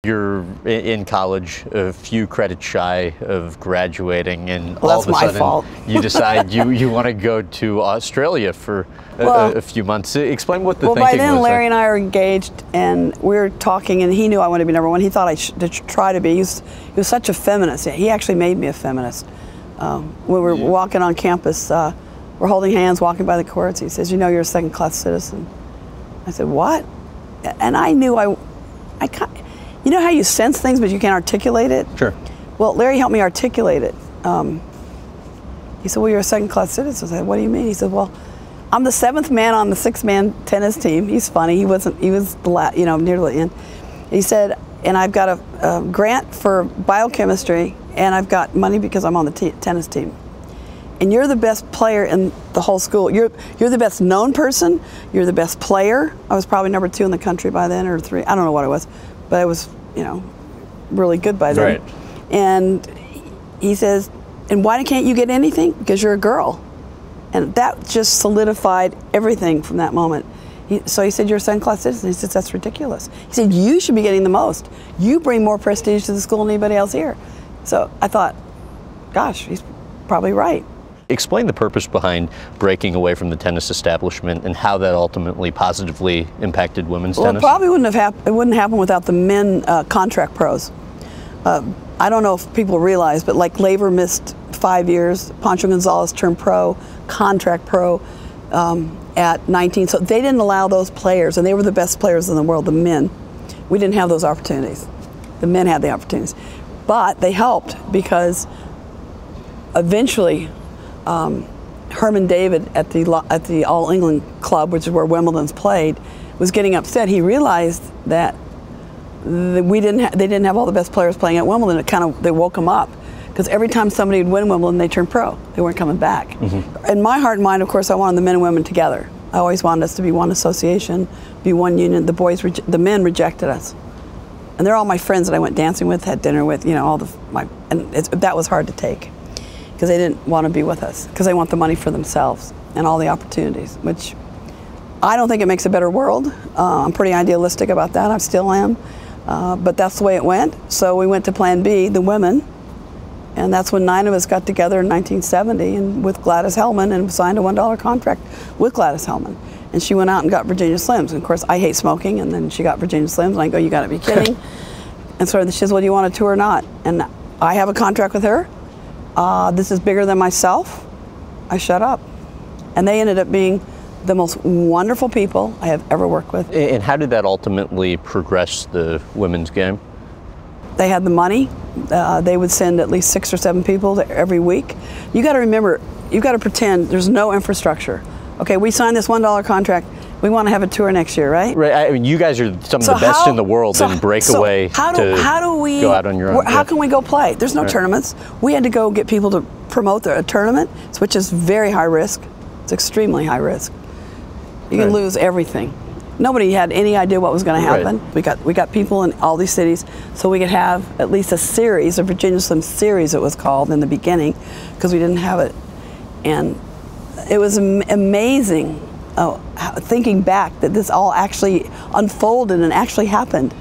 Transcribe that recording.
You're in college, a few credits shy of graduating, and well, all of a sudden fault. you decide you want to go to Australia for a few months. Explain what the thinking was. Well, by then Larry and I are engaged, and we were talking, and he knew I wanted to be number one. He thought I should try to be. He was such a feminist. He actually made me a feminist. When we were walking on campus, we're holding hands, walking by the courts. He says, "You know, you're a second-class citizen." I said, "What?" And I knew you know how you sense things, but you can't articulate it? Sure. Well, Larry helped me articulate it. He said, "Well, you're a second-class citizen." I said, "What do you mean?" He said, "Well, I'm the 7th man on the 6-man tennis team." He's funny. He was near the end. He said, "And I've got a grant for biochemistry, and I've got money because I'm on the tennis team. And you're the best player in the whole school. You're the best known person. You're the best player." I was probably number 2 in the country by then, or 3. I don't know what it was, but I was, really good by then. Right. And he says, "And why can't you get anything? Because you're a girl." And that just solidified everything from that moment. So he said, "You're a second-class citizen." He said, "That's ridiculous." He said, "You should be getting the most. You bring more prestige to the school than anybody else here." So I thought, gosh, he's probably right. Explain the purpose behind breaking away from the tennis establishment and how that ultimately positively impacted women's tennis. Well, it probably wouldn't happen without the men contract pros. I don't know if people realize, but like Laver missed 5 years. Pancho Gonzalez turned pro, contract pro at 19. So they didn't allow those players, and they were the best players in the world, the men. We didn't have those opportunities. The men had the opportunities. But they helped because eventually Herman David at the All England Club, which is where Wimbledon's played, was getting upset. He realized that they didn't have all the best players playing at Wimbledon. They woke him up, because every time somebody would win Wimbledon, they turned pro. They weren't coming back. Mm-hmm. In my heart and mind, of course, I wanted the men and women together. I always wanted us to be one association, be one union. The men rejected us, and they're all my friends that I went dancing with, had dinner with. That was hard to take, because they didn't want to be with us, because they want the money for themselves and all the opportunities, which I don't think it makes a better world. I'm pretty idealistic about that. I still am. But that's the way it went. So we went to Plan B, the women, and that's when 9 of us got together in 1970 and with Gladys Hellman, and signed a $1 contract with Gladys Hellman. And she went out and got Virginia Slims. And of course, I hate smoking, and then she got Virginia Slims, and I go, "You gotta be kidding." And so she says, "Well, do you want a tour or not?" And I have a contract with her. This is bigger than myself. I shut up. And they ended up being the most wonderful people I have ever worked with. And how did that ultimately progress the women's game? They had the money. They would send at least 6 or 7 people every week. You got to remember, you got to pretend there's no infrastructure. Okay, we signed this $1 contract. We want to have a tour next year, right? Right. I mean, you guys are some of the best in the world in breakaway. How do we go out on your own? How can we go play? There's no tournaments. We had to go get people to promote a tournament, which is very high risk. It's extremely high risk. You can lose everything. Nobody had any idea what was going to happen. Right. We got people in all these cities, so we could have at least a series, a Virginia Slim series it was called in the beginning, because we didn't have it. And it was amazing thinking back that this all actually unfolded and actually happened.